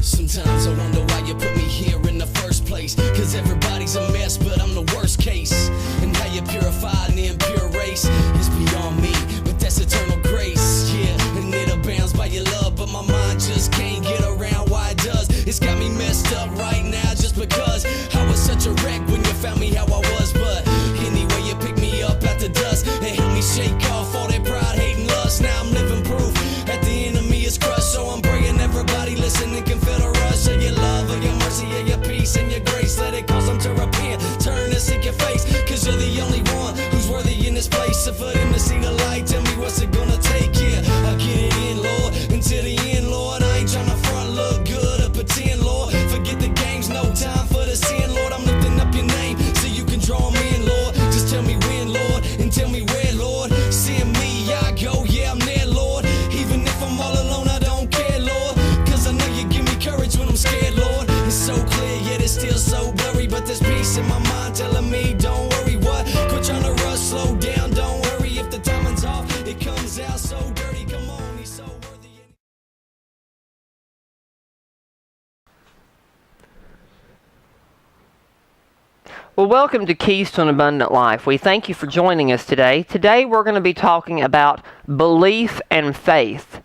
Sometimes I wonder why you put me here in the first place. Cause everybody's a mess, but I'm the worst case. And how you purify an impure race is beyond me, but that's eternal grace. Yeah, and it abounds by your love, but my mind just can't get around why it does. It's got me messed up right now just because I was such a wreck when you found me how I was. But anyway, you picked me up out the dust and helped me shake off all that pride, hate, and lust. Now I'm living proof that the enemy is crushed. So I'm praying everybody listen and can feel the rush of your love, of your mercy, of your peace, and your grace. Let it cause them to repent, turn and seek your face. Cause you're the only one who's worthy in this place. So for them to see the light, tell me what's it gonna take. Yeah, I'll get it in, Lord, until the end, Lord. I ain't tryna front, look good or pretend, Lord. Forget the games, no time for the sin, Lord. I'm lifting up your name so you can draw me in, Lord. Just tell me when, Lord, and tell me where, Lord. Send me, I go, yeah, I'm there, Lord. Even if I'm all alone, I don't care, Lord. Cause I know you give me courage when I'm scared, Lord. It's so clear, yet it's still so blurry. But there's peace in my mind telling me, don't worry, what? Quit trying to rush, slow down, don't worry. If the timing's off, it comes out so dirty. Come on, he's so worthy. Well, welcome to Keys to an Abundant Life. We thank you for joining us today. Today we're going to be talking about belief and faith.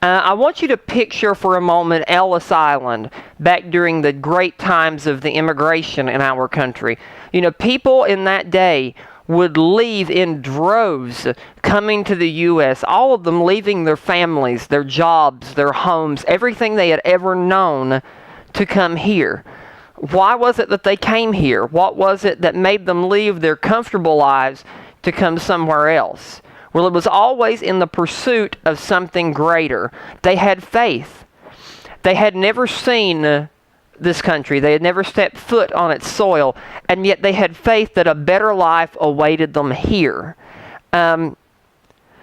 I want you to picture for a moment Ellis Island back during the great times of the immigration in our country. You know, people in that day would leave in droves coming to the U.S., all of them leaving their families, their jobs, their homes, everything they had ever known to come here. Why was it that they came here? What was it that made them leave their comfortable lives to come somewhere else? Well, it was always in the pursuit of something greater. They had faith. They had never seen this country. They had never stepped foot on its soil, and yet they had faith that a better life awaited them here.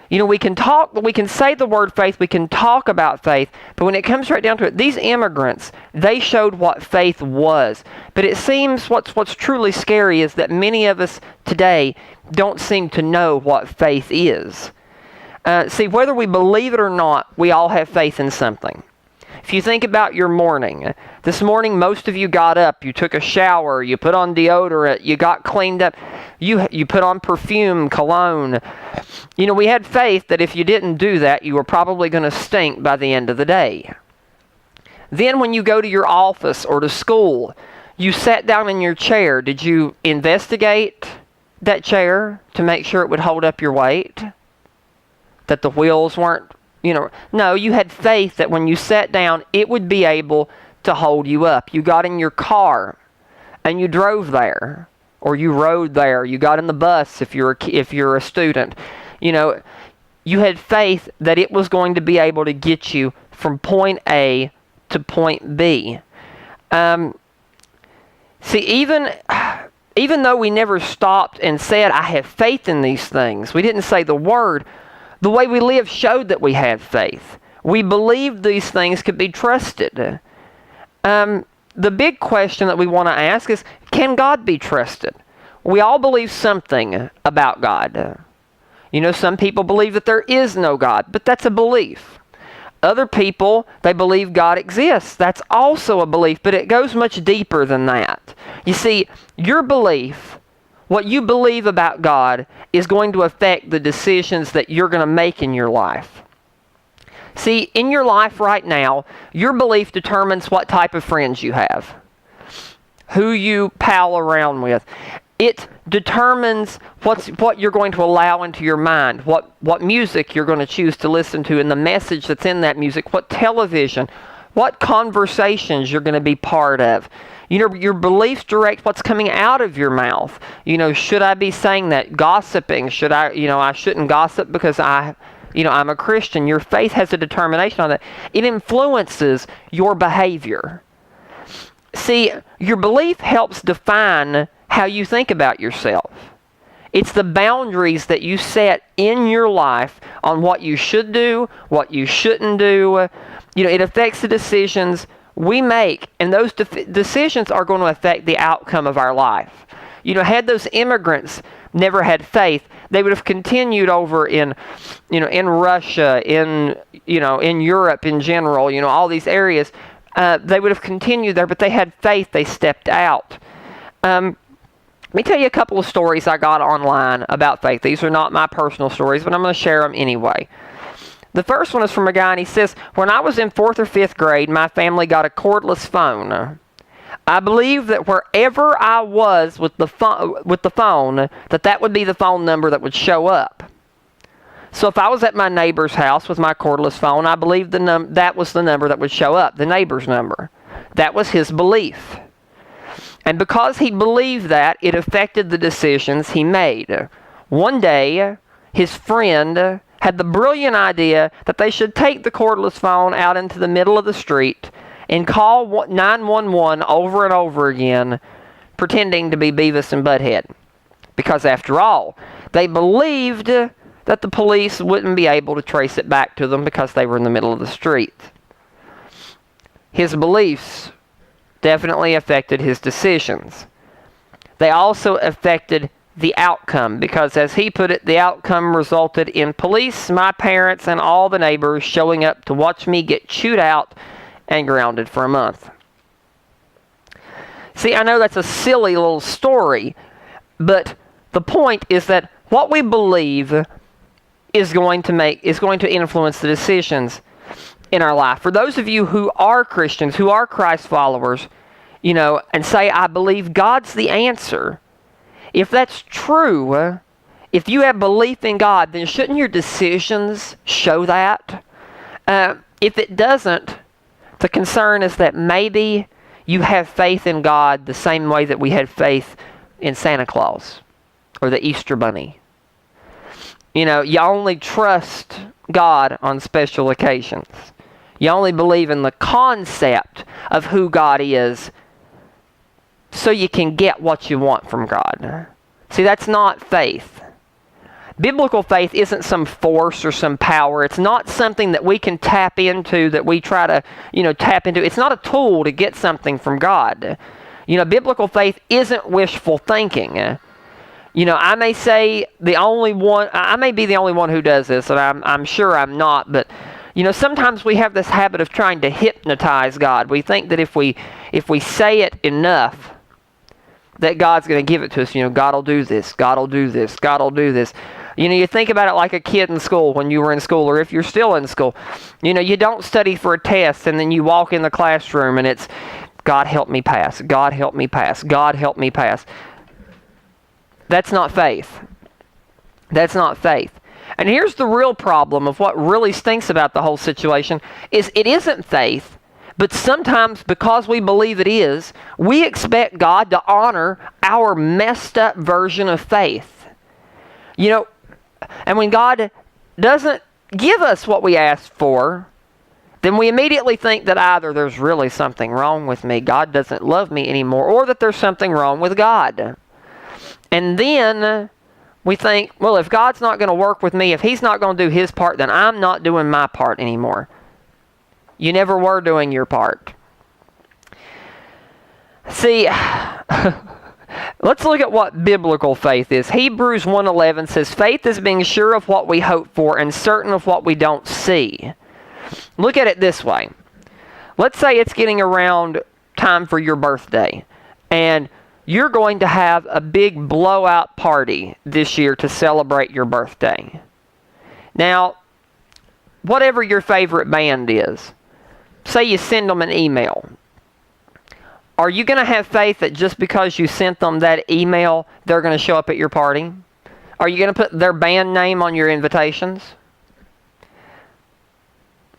You know, we can say the word faith, we can talk about faith, but when it comes right down to it, these immigrants, they showed what faith was. But it seems what's truly scary is that many of us today don't seem to know what faith is. See, whether we believe it or not, we all have faith in something. If you think about your morning, this morning most of you got up, you took a shower, you put on deodorant, you got cleaned up, you put on perfume, cologne. You know, we had faith that if you didn't do that, you were probably going to stink by the end of the day. Then when you go to your office or to school, you sat down in your chair. Did you investigate that chair to make sure it would hold up your weight? That the wheels weren't, no, you had faith that when you sat down, it would be able to hold you up. You got in your car and you drove there, or you rode there. You got in the bus if you're a student. You know, you had faith that it was going to be able to get you from point A to point B. See, even though we never stopped and said, I have faith in these things, we didn't say the word, the way we lived showed that we had faith. We believed these things could be trusted. The big question that we want to ask is, can God be trusted? We all believe something about God. You know, some people believe that there is no God, but that's a belief. Other people, they believe God exists. That's also a belief, but it goes much deeper than that. You see, your belief, what you believe about God, is going to affect the decisions that you're going to make in your life. See, in your life right now, your belief determines what type of friends you have, who you pal around with. It determines what you're going to allow into your mind, what music you're going to choose to listen to, and the message that's in that music, what television, what conversations you're going to be part of. You know, your beliefs direct what's coming out of your mouth. You know, should I be saying that? Gossiping, I shouldn't gossip because I'm a Christian. Your faith has a determination on that. It influences your behavior. See, your belief helps define how you think about yourself. It's the boundaries that you set in your life on what you should do, what you shouldn't do. You know, it affects the decisions we make, and those decisions are going to affect the outcome of our life. You know, had those immigrants never had faith, they would have continued over in Russia, in Europe in general, all these areas. they would have continued there, but they had faith. They stepped out. Let me tell you a couple of stories I got online about faith. These are not my personal stories, but I'm going to share them anyway. The first one is from a guy, and he says, when I was in 4th or 5th grade, my family got a cordless phone. I believed that wherever I was with the phone, that would be the phone number that would show up. So if I was at my neighbor's house with my cordless phone, I believed that was the number that would show up, the neighbor's number. That was his belief. And because he believed that, it affected the decisions he made. One day, his friend had the brilliant idea that they should take the cordless phone out into the middle of the street and call 911 over and over again, pretending to be Beavis and Butthead. Because after all, they believed that the police wouldn't be able to trace it back to them because they were in the middle of the street. His beliefs definitely affected his decisions. They also affected the outcome because, as he put it, the outcome resulted in police, my parents, and all the neighbors showing up to watch me get chewed out and grounded for a month. See, I know that's a silly little story, but the point is that what we believe is going to influence the decisions in our life. For those of you who are Christians, who are Christ followers, and say, I believe God's the answer. If that's true, if you have belief in God, then shouldn't your decisions show that? If it doesn't, the concern is that maybe you have faith in God the same way that we had faith in Santa Claus or the Easter Bunny. You only trust God on special occasions. You only believe in the concept of who God is so you can get what you want from God. See, that's not faith. Biblical faith isn't some force or some power. It's not something that we can tap into, that we try to, tap into. It's not a tool to get something from God. Biblical faith isn't wishful thinking. I may say I may be the only one who does this, and I'm sure I'm not, but sometimes we have this habit of trying to hypnotize God. We think that if we say it enough, that God's going to give it to us. God will do this, God will do this, God will do this. You think about it like a kid in school when you were in school, or if you're still in school. You don't study for a test, and then you walk in the classroom, and it's, God help me pass, God help me pass, God help me pass. That's not faith. That's not faith. And here's the real problem of what really stinks about the whole situation is it isn't faith, but sometimes because we believe it is, we expect God to honor our messed up version of faith. And when God doesn't give us what we asked for, then we immediately think that either there's really something wrong with me, God doesn't love me anymore, or that there's something wrong with God. And then we think, well, if God's not going to work with me, if He's not going to do His part, then I'm not doing my part anymore. You never were doing your part. See, let's look at what biblical faith is. Hebrews 1:11 says, faith is being sure of what we hope for and certain of what we don't see. Look at it this way. Let's say it's getting around time for your birthday, and you're going to have a big blowout party this year to celebrate your birthday. Now, whatever your favorite band is, say you send them an email. Are you going to have faith that just because you sent them that email, they're going to show up at your party? Are you going to put their band name on your invitations?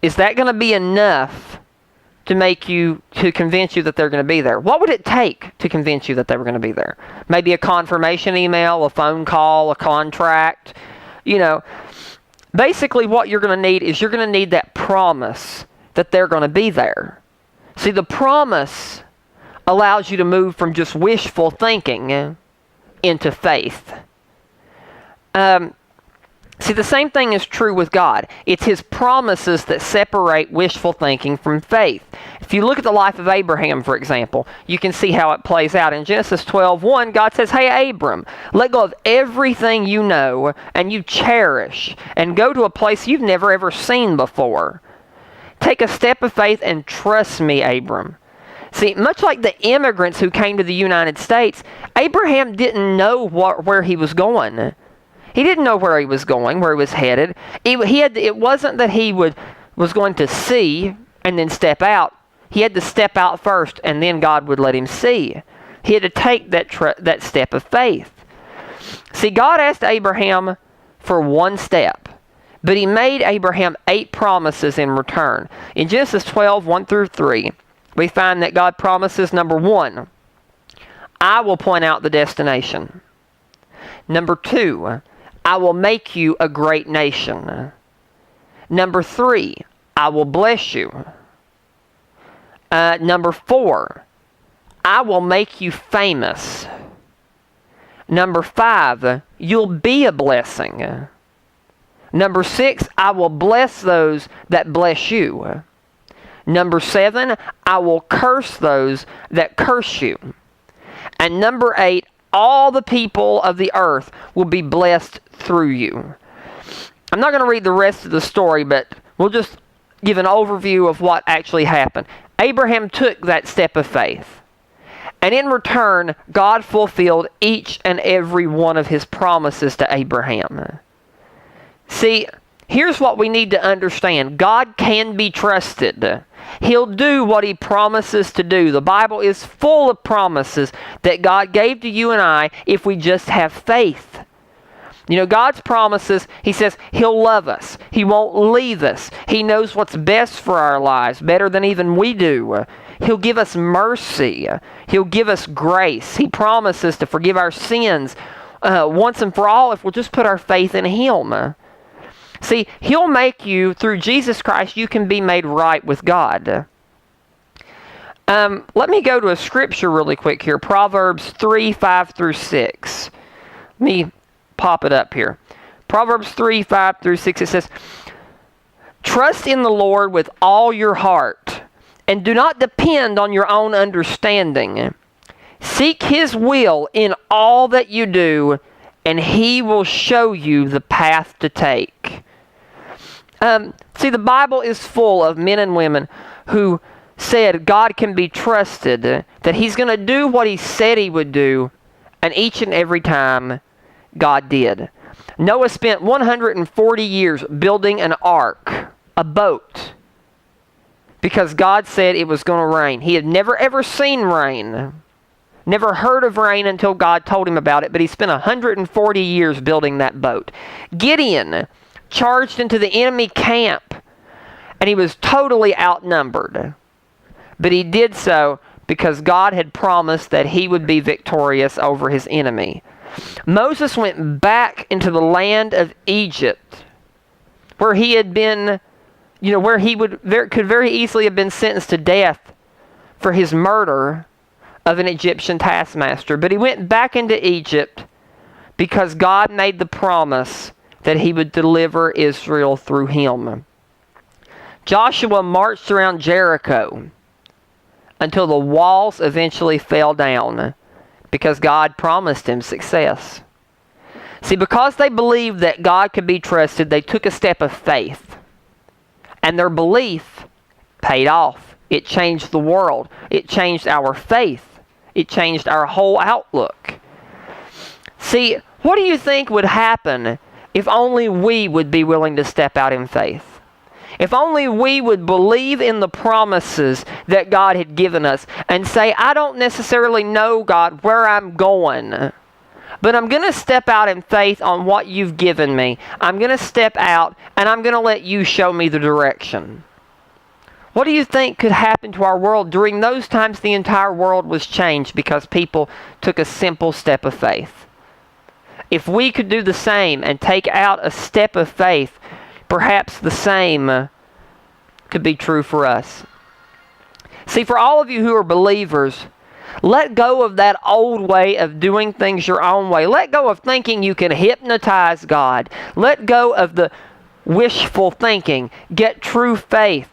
Is that going to be enough to convince you that they're going to be there? What would it take to convince you that they were going to be there? Maybe a confirmation email, a phone call, a contract. Basically what you're going to need is you're going to need that promise that they're going to be there. See, the promise allows you to move from just wishful thinking into faith. See, the same thing is true with God. It's His promises that separate wishful thinking from faith. If you look at the life of Abraham, for example, you can see how it plays out. In Genesis 12:1, God says, hey, Abram, let go of everything you know and you cherish and go to a place you've never ever seen before. Take a step of faith and trust me, Abram. See, much like the immigrants who came to the United States, Abraham didn't know where he was going. He didn't know where he was going, where he was headed. It wasn't that he was going to see and then step out. He had to step out first, and then God would let him see. He had to take that step of faith. See, God asked Abraham for one step, but he made Abraham 8 promises in return. In Genesis 12, 1 through 3, we find that God promises, number 1, I will point out the destination. Number 2, I will make you a great nation. Number 3, I will bless you. Number 4, I will make you famous. Number 5, you'll be a blessing. Number 6, I will bless those that bless you. Number 7, I will curse those that curse you. And number 8, all the people of the earth will be blessed through you. I'm not going to read the rest of the story, but we'll just give an overview of what actually happened. Abraham took that step of faith. And in return, God fulfilled each and every one of his promises to Abraham. See, here's what we need to understand. God can be trusted. He'll do what he promises to do. The Bible is full of promises that God gave to you and I if we just have faith. You know, God's promises, he says he'll love us. He won't leave us. He knows what's best for our lives, better than even we do. He'll give us mercy. He'll give us grace. He promises to forgive our sins once and for all if we'll just put our faith in him. See, he'll make you, through Jesus Christ, you can be made right with God. Let me go to a scripture really quick here. Proverbs 3, 5 through 6. Let me pop it up here. Proverbs 3, 5 through 6, it says, trust in the Lord with all your heart, and do not depend on your own understanding. Seek his will in all that you do, and he will show you the path to take. See, the Bible is full of men and women who said God can be trusted, that he's going to do what he said he would do, and each and every time God did. Noah spent 140 years building an ark, a boat, because God said it was going to rain. He had never ever seen rain, never heard of rain until God told him about it, but he spent 140 years building that boat. Gideon charged into the enemy camp, and he was totally outnumbered. But he did so because God had promised that he would be victorious over his enemy. Moses went back into the land of Egypt, where he had been, where he could very easily have been sentenced to death for his murder of an Egyptian taskmaster. But he went back into Egypt because God made the promise that he would deliver Israel through him. Joshua marched around Jericho until the walls eventually fell down because God promised him success. See, because they believed that God could be trusted, they took a step of faith. And their belief paid off. It changed the world. It changed our faith. It changed our whole outlook. See, what do you think would happen if only we would be willing to step out in faith? If only we would believe in the promises that God had given us and say, I don't necessarily know, God, where I'm going, but I'm going to step out in faith on what you've given me. I'm going to step out and I'm going to let you show me the direction. What do you think could happen to our world? During those times, the entire world was changed because people took a simple step of faith. If we could do the same and take out a step of faith, perhaps the same could be true for us. See, for all of you who are believers, let go of that old way of doing things your own way. Let go of thinking you can hypnotize God. Let go of the wishful thinking. Get true faith.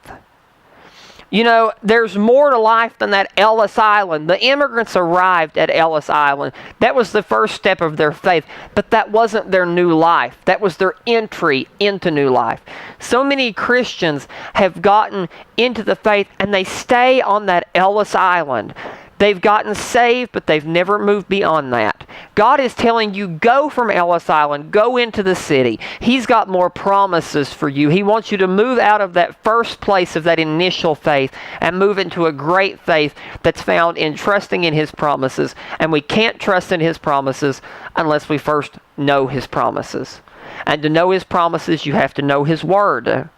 You know, there's more to life than that Ellis Island. The immigrants arrived at Ellis Island. That was the first step of their faith, but that wasn't their new life. That was their entry into new life. So many Christians have gotten into the faith and they stay on that Ellis Island. They've gotten saved, but they've never moved beyond that. God is telling you, go from Ellis Island, go into the city. He's got more promises for you. He wants you to move out of that first place of that initial faith and move into a great faith that's found in trusting in His promises. And we can't trust in His promises unless we first know His promises. And to know His promises, you have to know His Word.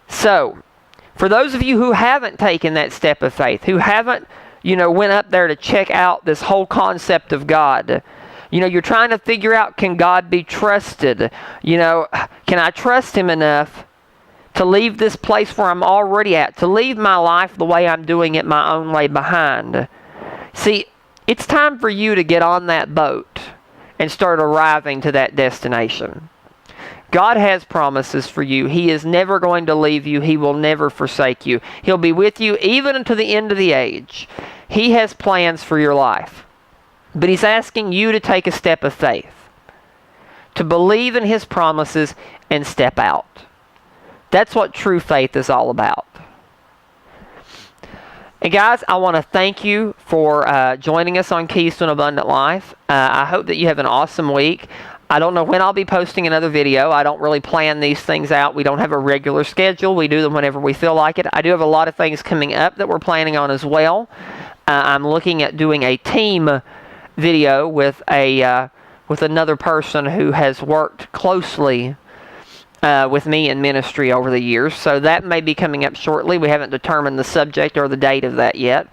So, for those of you who haven't taken that step of faith, who haven't, went up there to check out this whole concept of God, you're trying to figure out, can God be trusted? Can I trust Him enough to leave this place where I'm already at, to leave my life the way I'm doing it my own way behind? See, it's time for you to get on that boat and start arriving to that destination. God has promises for you. He is never going to leave you. He will never forsake you. He'll be with you even unto the end of the age. He has plans for your life. But He's asking you to take a step of faith, to believe in His promises and step out. That's what true faith is all about. And guys, I want to thank you for joining us on Keys to an Abundant Life. I hope that you have an awesome week. I don't know when I'll be posting another video. I don't really plan these things out. We don't have a regular schedule. We do them whenever we feel like it. I do have a lot of things coming up that we're planning on as well. I'm looking at doing a team video with another person who has worked closely with me in ministry over the years. So that may be coming up shortly. We haven't determined the subject or the date of that yet.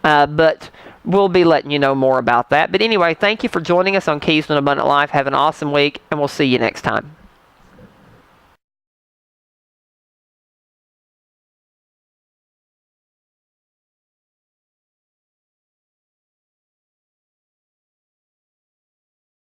But we'll be letting you know more about that. But anyway, thank you for joining us on Keys to an Abundant Life. Have an awesome week, and we'll see you next time.